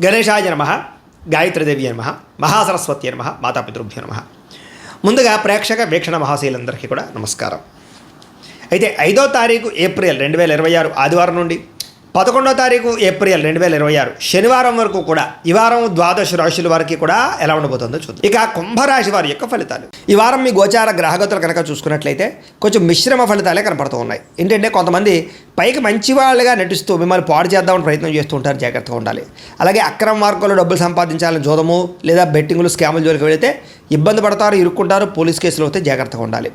గణేశాయ నమః, గాయత్రీదేవి నమః, మహాసరస్వతి నమః, మాతాపితృభ్యో నమః. ముందుగా ప్రేక్షక వీక్షణ మహాశీలందరికీ కూడా నమస్కారం. అయితే 5వ తారీఖు ఏప్రిల్ 2026 ఆదివారం నుండి 11వ తారీఖు ఏప్రిల్ 2026 శనివారం వరకు కూడా ఈ వారం ద్వాదశ రాశుల వారికి కూడా ఎలా ఉండబోతుందో చూద్దాం. ఇక కుంభరాశి వారి యొక్క ఫలితాలు. ఈ వారం మీ గోచార గ్రహగతులు కనుక చూసుకున్నట్లయితే కొంచెం మిశ్రమ ఫలితాలే కనపడుతూ ఉన్నాయి. ఏంటంటే కొంతమంది పైకి మంచి వాళ్ళుగా నటిస్తూ మిమ్మల్ని పాడు చేద్దామని ప్రయత్నం చేస్తూ ఉంటారు, జాగ్రత్తగా ఉండాలి. అలాగే అక్రమ మార్గంలో డబ్బులు సంపాదించాలని జోదము లేదా బెట్టింగులు స్కాములు జోలికి వెళితే ఇబ్బంది పడతారు, ఇరుక్కుంటారు, పోలీస్ కేసులు అయితే జాగ్రత్తగా ఉండాలి.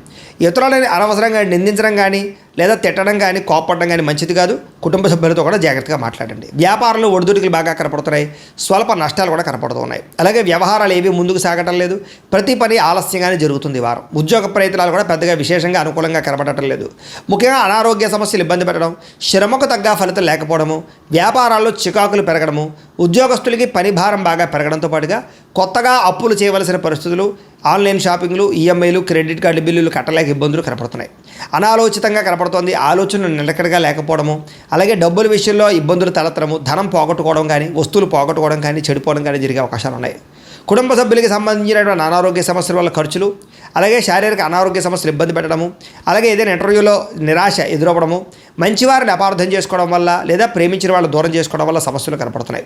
ఇతరులని అనవసరంగా నిందించడం కానీ లేదా తిట్టడం కానీ కోపడడం కానీ మంచిది కాదు. కుటుంబ సభ్యులతో కూడా జాగ్రత్తగా మాట్లాడండి. వ్యాపారంలో ఒడిదుడుకులు బాగా కనపడుతున్నాయి, స్వల్ప నష్టాలు కూడా కనపడుతూ ఉన్నాయి. అలాగే వ్యవహారాలు ఏవి ముందుకు సాగటం లేదు, ప్రతి పని ఆలస్యంగానే జరుగుతుంది. వారం ఉద్యోగ ప్రయత్నాలు కూడా పెద్దగా విశేషంగా అనుకూలంగా కనపడటం లేదు. ముఖ్యంగా అనారోగ్య సమస్యలు ఇబ్బంది పెట్టడం, శ్రమకు తగ్గ ఫలితం లేకపోవడము, వ్యాపారాల్లో చికాకులు పెరగడము, ఉద్యోగస్తులకి పని భారం బాగా పెరగడంతో పాటుగా కొత్తగా అప్పులు చేయవలసిన పరిస్థితులు, ఆన్లైన్ షాపింగ్లు, ఈఎంఐలు, క్రెడిట్ కార్డు బిల్లులు కట్టలేక ఇబ్బందులు కనపడుతున్నాయి. అనాలోచితంగా కనపడుతోంది, ఆలోచనలు నిలకడగా లేకపోవడము, అలాగే డబ్బుల విషయంలో ఇబ్బందులు తలెత్తడము, ధనం పోగొట్టుకోవడం కానీ వస్తువులు పోగొట్టుకోవడం కానీ చెడిపోవడం కానీ జరిగే అవకాశాలు ఉన్నాయి. కుటుంబ సభ్యులకి సంబంధించినటువంటి అనారోగ్య సమస్యల వల్ల ఖర్చులు, అలాగే శారీరక అనారోగ్య సమస్యలు ఇబ్బంది పెట్టడము, అలాగే ఏదైనా ఇంటర్వ్యూలో నిరాశ ఎదురవ్వడము, మంచివారిని అపార్థం చేసుకోవడం వల్ల లేదా ప్రేమించిన వాళ్ళు దూరం చేసుకోవడం వల్ల సమస్యలు కనపడుతున్నాయి.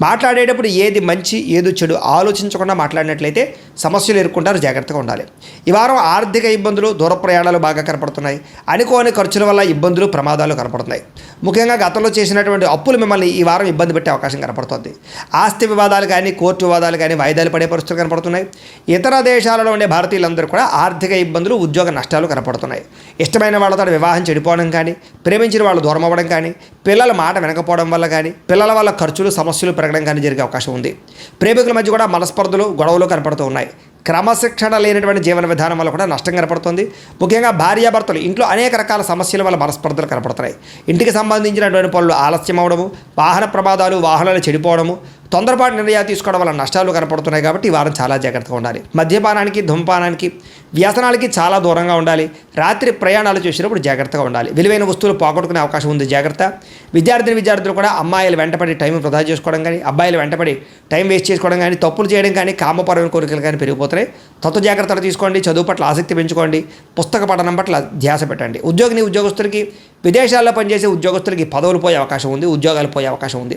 మాట్లాడేటప్పుడు ఏది మంచి ఏది చెడు ఆలోచించకుండా మాట్లాడినట్లయితే సమస్యలు ఎదుర్కొంటారు, జాగ్రత్తగా ఉండాలి. ఈ వారం ఆర్థిక ఇబ్బందులు, దూర ప్రయాణాలు బాగా కనపడుతున్నాయి. అనుకోని ఖర్చుల వల్ల ఇబ్బందులు, ప్రమాదాలు కనపడుతున్నాయి. ముఖ్యంగా గతంలో చేసినటువంటి అప్పులు మిమ్మల్ని ఈ వారం ఇబ్బంది పెట్టే అవకాశం కనపడుతుంది. ఆస్తి వివాదాలు కానీ కోర్టు వివాదాలు కానీ వాయిదాలు పడే పరిస్థితులు కనపడుతున్నాయి. ఇతర దేశాలలో ఉండే భారతీయులందరూ కూడా ఆర్థిక ఇబ్బందులు, ఉద్యోగ నష్టాలు కనపడుతున్నాయి. ఇష్టమైన వాళ్ళతో వివాహం చెడిపోవడం కానీ, ప్రేమించిన వాళ్ళు దూరం అవ్వడం కానీ, పిల్లల మాట వినకపోవడం వల్ల కానీ, పిల్లల వల్ల ఖర్చులు, సమస్యలు పెరగడం కానీ జరిగే అవకాశం ఉంది. ప్రేమికుల మధ్య కూడా మనస్పర్ధలు, గొడవలు కనపడుతూ ఉన్నాయి. క్రమశిక్షణ లేనటువంటి జీవన విధానం వల్ల కూడా నష్టం కనపడుతుంది. ముఖ్యంగా భార్యాభర్తలు ఇంట్లో అనేక రకాల సమస్యల వల్ల మనస్పర్ధలు కనపడుతున్నాయి. ఇంటికి సంబంధించినటువంటి పనులు ఆలస్యం అవడము, వాహన ప్రమాదాలు, వాహనాలు చెడిపోవడము, తొందరపాటు నిర్ణయాలు తీసుకోవడం వల్ల నష్టాలు కనపడుతున్నాయి. కాబట్టి ఈ వారం చాలా జాగ్రత్తగా ఉండాలి. మద్యపానానికి, ధూమపానానికి, వ్యసనాలకి చాలా దూరంగా ఉండాలి. రాత్రి ప్రయాణాలు చేసినప్పుడు జాగ్రత్తగా ఉండాలి. విలువైన వస్తువులు పోగొట్టుకునే అవకాశం ఉంది, జాగ్రత్త. విద్యార్థులు కూడా అమ్మాయిలు వెంటపడి టైం వృధా చేసుకోవడం కానీ, అబ్బాయిలు వెంటపడి టైం వేస్ట్ చేసుకోవడం కానీ, తప్పులు చేయడం కానీ, కామపరమైన కోరికలు కానీ పెరిగిపోతున్నాయి. తత్వ జాగ్రత్తలు తీసుకోండి. చదువు పట్ల ఆసక్తి పెంచుకోండి. పుస్తక పఠనం పట్ల ధ్యాస పెట్టండి. ఉద్యోగస్తులకి, విదేశాల్లో పనిచేసే ఉద్యోగస్తులకి పదవులు పోయే అవకాశం ఉంది, ఉద్యోగాలు పోయే అవకాశం ఉంది.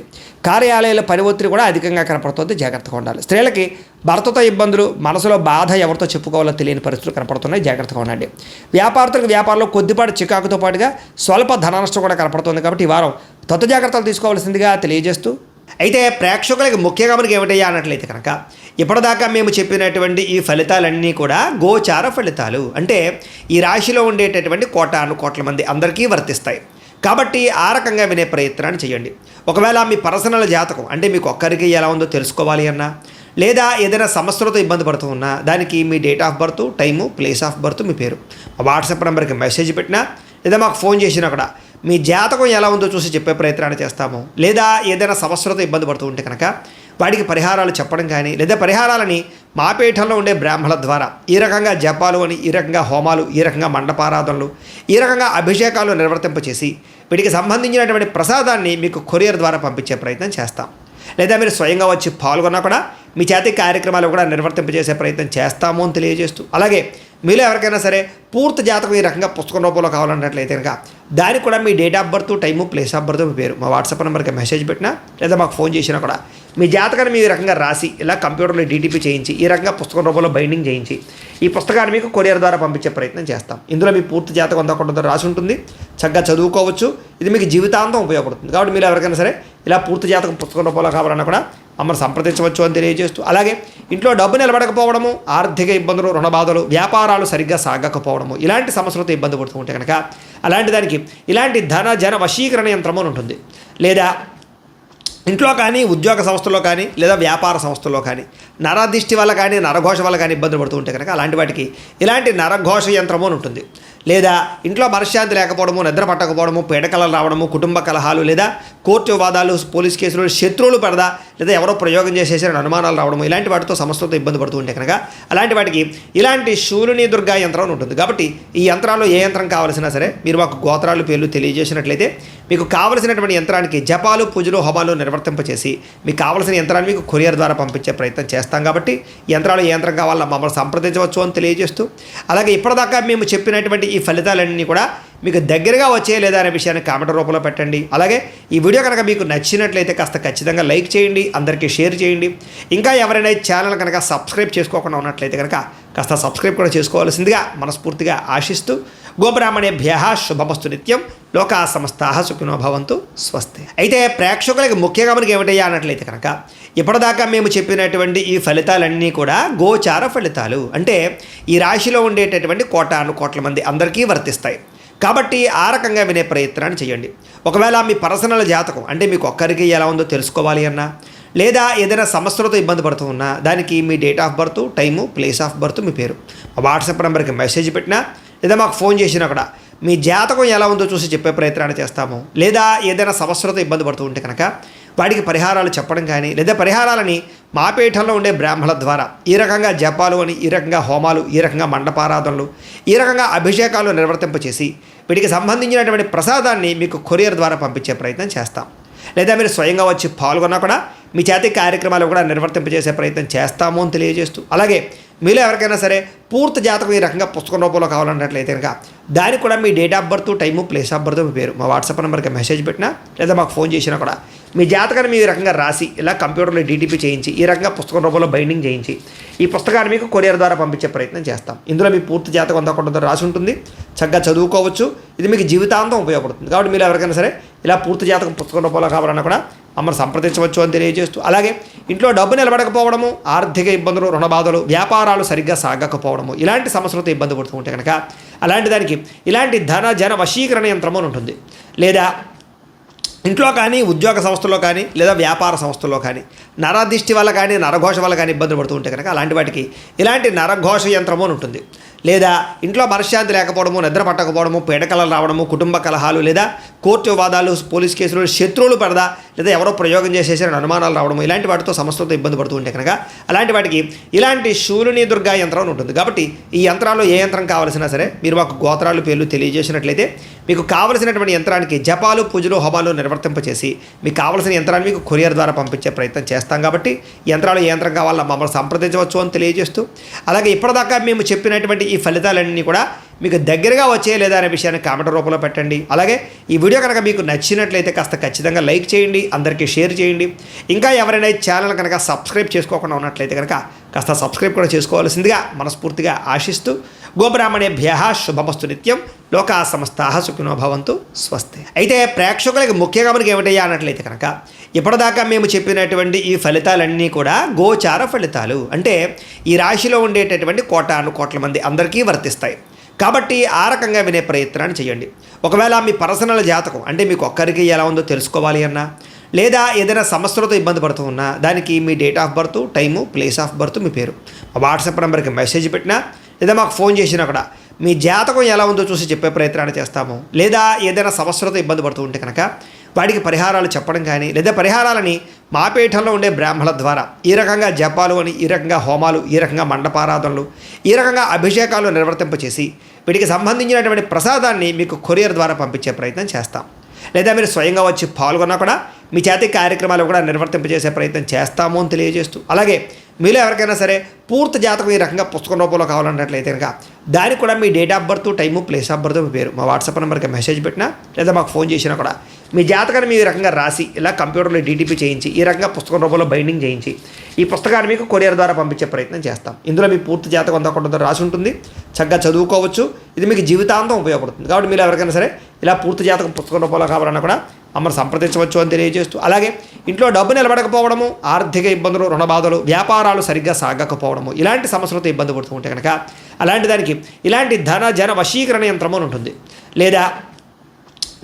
కార్యాలయాల పని ఒత్తిడి కూడా అధికంగా కనపడుతుంది, జాగ్రత్తగా ఉండాలి. స్త్రీలకి భర్తతో ఇబ్బందులు, మనసులో బాధ ఎవరితో చెప్పుకోవాలో తెలియని పరిస్థితులు కనపడుతున్నాయి, జాగ్రత్తగా ఉండండి. వ్యాపారులకు వ్యాపారంలో కొద్దిపాటి చికాకుతో పాటుగా స్వల్ప ధన నష్టం కూడా కనపడుతుంది. కాబట్టి ఈ వారం తత్వ జాగ్రత్తలు తీసుకోవాల్సిందిగా తెలియజేస్తూ, అయితే ప్రేక్షకులకి ముఖ్యంగా మనకి ఏమిటయ్యా అన్నట్లయితే కనుక ఇప్పటిదాకా మేము చెప్పినటువంటి ఈ ఫలితాలన్నీ కూడా గోచార ఫలితాలు, అంటే ఈ రాశిలో ఉండేటటువంటి కోట్ల మంది అందరికీ వర్తిస్తాయి. కాబట్టి ఆ రకంగా వినే ప్రయత్నాన్ని చేయండి. ఒకవేళ మీ పర్సనల్ జాతకం అంటే మీకు ఒక్కరికి ఎలా ఉందో తెలుసుకోవాలి అన్నా, లేదా ఏదైనా సమస్యలతో ఇబ్బంది పడుతూ ఉన్నా, దానికి మీ date of birth, time, place of birth, మీ పేరు వాట్సాప్ నెంబర్కి మెసేజ్ పెట్టినా లేదా మాకు ఫోన్ చేసినా కూడా మీ జాతకం ఎలా ఉందో చూసి చెప్పే ప్రయత్నాన్ని చేస్తాము. లేదా ఏదైనా సమస్యలతో ఇబ్బంది పడుతూ ఉంటే కనుక వాటికి పరిహారాలు చెప్పడం కానీ, లేదా పరిహారాలని మా పీఠంలో ఉండే బ్రాహ్మణుల ద్వారా ఈ రకంగా జపాలు అని, ఈ రకంగా హోమాలు, ఈ రకంగా మండపారాధనలు, ఈ రకంగా అభిషేకాలు నిర్వర్తింపచేసి వీటికి సంబంధించినటువంటి ప్రసాదాన్ని మీకు కొరియర్ ద్వారా పంపించే ప్రయత్నం చేస్తాం. లేదా మీరు స్వయంగా వచ్చి పాల్గొన్నా కూడా మీ చేతి కార్యక్రమాలు కూడా నిర్వర్తింపజేసే ప్రయత్నం చేస్తాము అని తెలియజేస్తూ, అలాగే మీలో ఎవరికైనా సరే పూర్తి జాతకం ఈ రకంగా పుస్తకం రూపంలో కావాలన్నట్లయితే కనుక దానికి కూడా మీ date of birth, time, place of birth, మీ పేరు మా వాట్సాప్ నెంబర్కి మెసేజ్ పెట్టినా లేదా మాకు ఫోన్ చేసినా కూడా మీ జాతకాన్ని మీ రకంగా రాసి ఇలా కంప్యూటర్లో డీటీపీ చేయించి ఈ రకంగా పుస్తకం రూపంలో బైండింగ్ చేయించి ఈ పుస్తకాన్ని మీకు కొరియర్ ద్వారా పంపించే ప్రయత్నం చేస్తాం. ఇందులో మీ పూర్తి జాతకం అంతా రాసి ఉంటుంది, చక్కగా చదువుకోవచ్చు. ఇది మీకు జీవితాంతం ఉపయోగపడుతుంది. కాబట్టి మీరు ఎవరికైనా సరే ఇలా పూర్తి జాతకం పుస్తకం రూపంలో కావాలన్నా కూడా మమ్మల్ని సంప్రదించవచ్చు అని తెలియజేస్తూ, అలాగే ఇంట్లో డబ్బు నిలబడకపోవడము, ఆర్థిక ఇబ్బందులు, రుణ బాధలు, వ్యాపారాలు సరిగ్గా సాగకపోవడము, ఇలాంటి సమస్యలతో ఇబ్బంది పడుతూ ఉంటే కనుక అలాంటి దానికి ఇలాంటి జన వశీకరణ యంత్రము ఉంటుంది. లేదా ఇంట్లో కానీ, ఉద్యోగ సంస్థలో కానీ, లేదా వ్యాపార సంస్థల్లో కానీ నరదిష్టి వల్ల కానీ, నరఘోష వల్ల కానీ ఇబ్బంది పడుతూ ఉంటే కనుక అలాంటి వాటికి ఇలాంటి నరఘోష యంత్రము అని ఉంటుంది. లేదా ఇంట్లో మనశ్శాంతి లేకపోవడము, నిద్ర పట్టకపోవడము, పీడకలలు రావడము, కుటుంబ కలహాలు, లేదా కోర్టు వివాదాలు, పోలీస్ కేసులు, శత్రువులు పడదా, లేదా ఎవరో ప్రయోగం చేసేసిన అనుమానాలు రావడము, ఇలాంటి వాటితో సమస్యలతో ఇబ్బంది పడుతూ ఉంటే కనుక అలాంటి వాటికి ఇలాంటి శూలిని దుర్గా యంత్రం ఉంటుంది. కాబట్టి ఈ యంత్రాల్లో ఏ యంత్రం కావాల్సినా సరే మీరు మాకు గోత్రాలు, పేర్లు తెలియజేసినట్లయితే మీకు కావలసినటువంటి యంత్రానికి జపాలు పూజలు హోమాలు నిర్వర్తింపచేసి మీకు కావలసిన యంత్రాన్ని మీకు కొరియర్ ద్వారా పంపించే ప్రయత్నం చేస్తాం కాబట్టి యంత్రాలు ఏ యంత్రం కావాలో మమ్మల్ని సంప్రదించవచ్చు అని తెలియజేస్తూ, అలాగే ఇప్పటిదాకా మేము చెప్పినటువంటి ఈ ఫలితాలన్నీ కూడా మీకు దగ్గరగా వచ్చే లేదా అనే విషయాన్ని కామెంట్ రూపంలో పెట్టండి. అలాగే ఈ వీడియో కనుక మీకు నచ్చినట్లయితే కాస్త ఖచ్చితంగా లైక్ చేయండి, అందరికీ షేర్ చేయండి. ఇంకా ఎవరైనా ఈ ఛానల్ కనుక సబ్స్క్రైబ్ చేసుకోకుండా ఉన్నట్లయితే కనుక కాస్త సబ్స్క్రైబ్ కూడా చేసుకోవాల్సిందిగా మనస్ఫూర్తిగా ఆశిస్తూ, గోబ్రాహ్మణేభ్యః శుభమస్తు నిత్యం, లోకా సమస్తాః సుఖినో భవంతు, స్వస్తి. అయితే ప్రేక్షకులకి ముఖ్యంగా మనకి ఏమిటయ్యా అన్నట్లయితే కనుక ఇప్పటిదాకా మేము చెప్పినటువంటి ఈ ఫలితాలన్నీ కూడా గోచార ఫలితాలు, అంటే ఈ రాశిలో ఉండేటటువంటి కోటాను కోట్ల మంది అందరికీ వర్తిస్తాయి. కాబట్టి ఆ రకంగా వినే ప్రయత్నాన్ని చేయండి. ఒకవేళ మీ పర్సనల్ జాతకం అంటే మీకు ఒక్కరికి ఎలా ఉందో తెలుసుకోవాలి అన్నా, లేదా ఏదైనా సమస్యలతో ఇబ్బంది పడుతూ ఉన్నా, దానికి మీ date of birth, time, place of birth, మీ పేరు మా వాట్సాప్ నెంబర్కి మెసేజ్ పెట్టినా, లేదా మాకు ఫోన్ చేసినా కూడా మీ జాతకం ఎలా ఉందో చూసి చెప్పే ప్రయత్నాన్ని చేస్తాము. లేదా ఏదైనా సమస్యలతో ఇబ్బంది పడుతూ ఉంటే కనుక వాటికి పరిహారాలు చెప్పడం కానీ, లేదా పరిహారాలని మా పీఠంలో ఉండే బ్రాహ్మణుల ద్వారా ఈ రకంగా జపాలు అని, ఈ రకంగా హోమాలు, ఈ రకంగా మండపారాధనలు, ఈ రకంగా అభిషేకాలు నిర్వర్తింపచేసి వీటికి సంబంధించినటువంటి ప్రసాదాన్ని మీకు కొరియర్ ద్వారా పంపించే ప్రయత్నం చేస్తాం. లేదా మీరు స్వయంగా వచ్చి పాల్గొన్నా కూడా మీ చేతి కార్యక్రమాలు కూడా నిర్వర్తింపజేసే ప్రయత్నం చేస్తాము అని తెలియజేస్తూ, అలాగే మీలో ఎవరికైనా సరే పూర్తి జాతకం ఈ రకంగా పుస్తకం రూపంలో కావాలన్నట్లయితే కనుక దానికి కూడా మీ date of birth, time, place of birth, మీ పేరు మా వాట్సాప్ నెంబర్కి మెసేజ్ పెట్టినా, లేదా మాకు ఫోన్ చేసినా కూడా మీ జాతకాన్ని మీ రకంగా రాసి ఇలా కంప్యూటర్లో డీటీపీ చేయించి ఈ రకంగా పుస్తకం రూపంలో బైండింగ్ చేయించి ఈ పుస్తకాన్ని మీకు కొరియర్ ద్వారా పంపించే ప్రయత్నం చేస్తాం. ఇందులో మీ పూర్తి జాతకం అంతా కొంత రాసి ఉంటుంది, చక్కగా చదువుకోవచ్చు. ఇది మీకు జీవితాంతం ఉపయోగపడుతుంది. కాబట్టి మీరు ఎవరికైనా సరే ఇలా పూర్తి జాతకం పుస్తకం రూపంలో కావాలన్నా కూడా మమ్మల్ని సంప్రదించవచ్చు అని తెలియజేస్తూ, అలాగే ఇంట్లో డబ్బు నిలబడకపోవడము, ఆర్థిక ఇబ్బందులు, రుణ బాధలు, వ్యాపారాలు సరిగ్గా సాగకపోవడము, ఇలాంటి సమస్యలతో ఇబ్బంది పడుతూ ఉంటే కనుక అలాంటి దానికి ఇలాంటి ధన జన వశీకరణ యంత్రము అని ఉంటుంది. లేదా ఇంట్లో కానీ, ఉద్యోగ సంస్థల్లో కానీ, లేదా వ్యాపార సంస్థల్లో కానీ నరదిష్టి వల్ల కానీ, నరఘోష వల్ల కానీ ఇబ్బందులు పడుతూ ఉంటే కనుక అలాంటి వాటికి ఇలాంటి నరఘోష యంత్రము అని ఉంటుంది. లేదా ఇంట్లో మనశ్శాంతి లేకపోవడము, నిద్ర పట్టకపోవడము, పీడకలలు రావడము, కుటుంబ కలహాలు, లేదా కోర్టు వివాదాలు, పోలీస్ కేసులు, శత్రువులు పడదా, లేదా ఎవరో ప్రయోగం చేసేసిన అనుమానాలు రావడము, ఇలాంటి వాటితో సమస్యలతో ఇబ్బంది పడుతూ ఉంటే కనుక అలాంటి వాటికి ఇలాంటి శూలిని దుర్గా యంత్రం అని ఉంటుంది. కాబట్టి ఈ యంత్రాల్లో ఏ యంత్రం కావాల్సినా సరే మీరు మాకు గోత్రాలు, పేర్లు తెలియజేసినట్లయితే మీకు కావలసినటువంటి యంత్రానికి జపాలు, పూజలు, హోమాలు నిర్వర్తింపచేసి మీకు కావలసిన యంత్రాన్ని మీకు కొరియర్ ద్వారా పంపించే ప్రయత్నం చేస్తాం. కాబట్టి యంత్రాలు ఏ యంత్రం కావాలో మమ్మల్ని సంప్రదించవచ్చు అని తెలియజేస్తూ, అలాగే ఇప్పటిదాకా మేము చెప్పినటువంటి ఈ ఫలితాలన్నీ కూడా మీకు దగ్గరగా వచ్చే లేదా అనే విషయాన్ని కామెంట్ రూపంలో పెట్టండి. అలాగే ఈ వీడియో కనుక మీకు నచ్చినట్లయితే కాస్త ఖచ్చితంగా లైక్ చేయండి, అందరికీ షేర్ చేయండి. ఇంకా ఎవరైనా ఈ ఛానల్ కనుక సబ్స్క్రైబ్ చేసుకోకుండా ఉన్నట్లయితే కనుక కాస్త సబ్స్క్రైబ్ కూడా చేసుకోవాల్సిందిగా మనస్ఫూర్తిగా ఆశిస్తూ, గోబ్రాహ్మణేభ్యః శుభమస్తు నిత్యం, లోకా సమస్తాః సుఖినో భవంతు, స్వస్తి. అయితే ప్రేక్షకులకి ముఖ్యంగా మనకి ఏమిటయ్యా అన్నట్లయితే కనుక ఇప్పటిదాకా మేము చెప్పినటువంటి ఈ ఫలితాలన్నీ కూడా గోచార ఫలితాలు, అంటే ఈ రాశిలో ఉండేటటువంటి కోటాను కోట్ల మంది అందరికీ వర్తిస్తాయి. కాబట్టి ఆ రకంగా వినే ప్రయత్నాన్ని చేయండి. ఒకవేళ మీ పర్సనల్ జాతకం అంటే మీకు ఒక్కరికి ఎలా ఉందో తెలుసుకోవాలి అన్నా, లేదా ఏదైనా సమస్యలతో ఇబ్బంది పడుతూ ఉన్నా, దానికి మీ date of birth, time, place of birth, మీ పేరు మా వాట్సాప్ నెంబర్కి మెసేజ్ పెట్టినా, లేదా మాకు ఫోన్ చేసినా కూడా మీ జాతకం ఎలా ఉందో చూసి చెప్పే ప్రయత్నాన్ని చేస్తాము. లేదా ఏదైనా సమస్యలతో ఇబ్బంది పడుతూ ఉంటే కనుక వాటికి పరిహారాలు చెప్పడం కానీ, లేదా పరిహారాలని మా పీఠంలో ఉండే బ్రాహ్మణుల ద్వారా ఈ రకంగా జపాలు అని, ఈ రకంగా హోమాలు, ఈ రకంగా మండపారాధనలు, ఈ రకంగా అభిషేకాలు నిర్వర్తింపచేసి వీటికి సంబంధించినటువంటి ప్రసాదాన్ని మీకు కొరియర్ ద్వారా పంపించే ప్రయత్నం చేస్తాం. లేదా మీరు స్వయంగా వచ్చి పాల్గొన్నా కూడా మీ చేతి కార్యక్రమాలు కూడా నిర్వర్తింపజేసే ప్రయత్నం చేస్తాము అని తెలియజేస్తూ, అలాగే మీలో ఎవరికైనా సరే పూర్తి జాతకం ఈ రకంగా పుస్తకం రూపంలో కావాలన్నట్లయితే కనుక దానికి కూడా మీ date of birth, time, place of birth, మీ పేరు మా వాట్సాప్ నెంబర్కి మెసేజ్ పెట్టినా, లేదా మాకు ఫోన్ చేసినా కూడా మీ జాతకాన్ని మీ రకంగా రాసి ఇలా కంప్యూటర్లో డీటీపీ చేయించి ఈ రకంగా పుస్తకం రూపంలో బైండింగ్ చేయించి ఈ పుస్తకాన్ని మీకు కొరియర్ ద్వారా పంపించే ప్రయత్నం చేస్తాం. ఇందులో మీ పూర్తి జాతకం అంతా కొంత రాసి ఉంటుంది, చక్కగా చదువుకోవచ్చు. ఇది మీకు జీవితాంతం ఉపయోగపడుతుంది. కాబట్టి మీరు ఎవరికైనా సరే ఇలా పూర్తి జాతకం పుస్తకం రూపంలో కావాలన్నా కూడా మమ్మల్ని సంప్రదించవచ్చు అని తెలియజేస్తూ, అలాగే ఇంట్లో డబ్బు నిలబడకపోవడము, ఆర్థిక ఇబ్బందులు, రుణ బాధలు, వ్యాపారాలు సరిగ్గా సాగకపోవడము, ఇలాంటి సమస్యలతో ఇబ్బంది పడుతూ ఉంటే కనుక అలాంటి దానికి ఇలాంటి ధన జన వశీకరణ యంత్రము అని ఉంటుంది. లేదా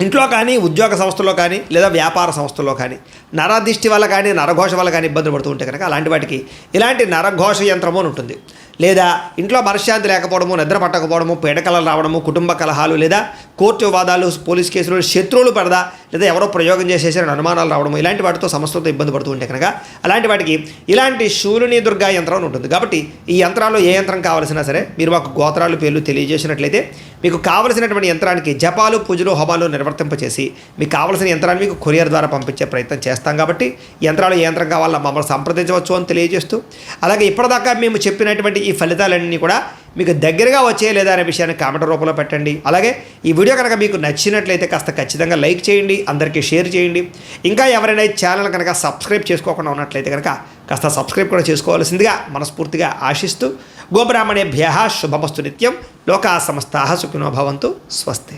ఇంట్లో కానీ, ఉద్యోగ సంస్థల్లో కానీ, లేదా వ్యాపార సంస్థల్లో కానీ నరదిష్టి వల్ల కానీ, నరఘోష వల్ల కానీ ఇబ్బందులు పడుతూ ఉంటే కనుక అలాంటి వాటికి ఇలాంటి నరఘోష యంత్రము అని ఉంటుంది. లేదా ఇంట్లో మనశ్శాంతి లేకపోవడము, నిద్ర పట్టకపోవడము, పీడకలలు రావడము, కుటుంబ కలహాలు, లేదా కోర్టు వివాదాలు, పోలీస్ కేసులు, శత్రువులు పడదా, లేదా ఎవరో ప్రయోగం చేసేసిన అనుమానాలు రావడము, ఇలాంటి వాటితో సమస్యలతో ఇబ్బంది పడుతూ ఉంటే కనుక అలాంటి వాటికి ఇలాంటి శూలిని దుర్గా యంత్రం అని ఉంటుంది. కాబట్టి ఈ యంత్రాల్లో ఏ యంత్రం కావాల్సినా సరే మీరు మాకు గోత్రాలు, పేర్లు తెలియజేసినట్లయితే మీకు కావలసినటువంటి యంత్రానికి జపాలు పూజలు హోమాలు నిర్వర్తింపచేసి మీకు కావలసిన యంత్రాన్ని మీకు కొరియర్ ద్వారా పంపించే ప్రయత్నం చేస్తాం కాబట్టి యంత్రాలు ఏ యంత్రం కావాలో మమ్మల్ని సంప్రదించవచ్చు అని తెలియజేస్తూ, అలాగే ఇప్పటిదాకా మేము చెప్పినటువంటి ఈ ఫలితాలన్నీ కూడా మీకు దగ్గరగా వచ్చే లేదా అనే విషయాన్ని కామెంట్ రూపంలో పెట్టండి. అలాగే ఈ వీడియో కనుక మీకు నచ్చినట్లయితే కాస్త ఖచ్చితంగా లైక్ చేయండి, అందరికీ షేర్ చేయండి. ఇంకా ఎవరైనా ఈ ఛానల్ కనుక సబ్స్క్రైబ్ చేసుకోకుండా ఉన్నట్లయితే కనుక కాస్త సబ్స్క్రైబ్ కూడా చేసుకోవాల్సిందిగా మనస్ఫూర్తిగా ఆశిస్తూ, గోబ్రాహ్మణేభ్యః శుభమస్తు నిత్యం, లోకా సమస్తాః సుఖినో భవంతు, స్వస్తి.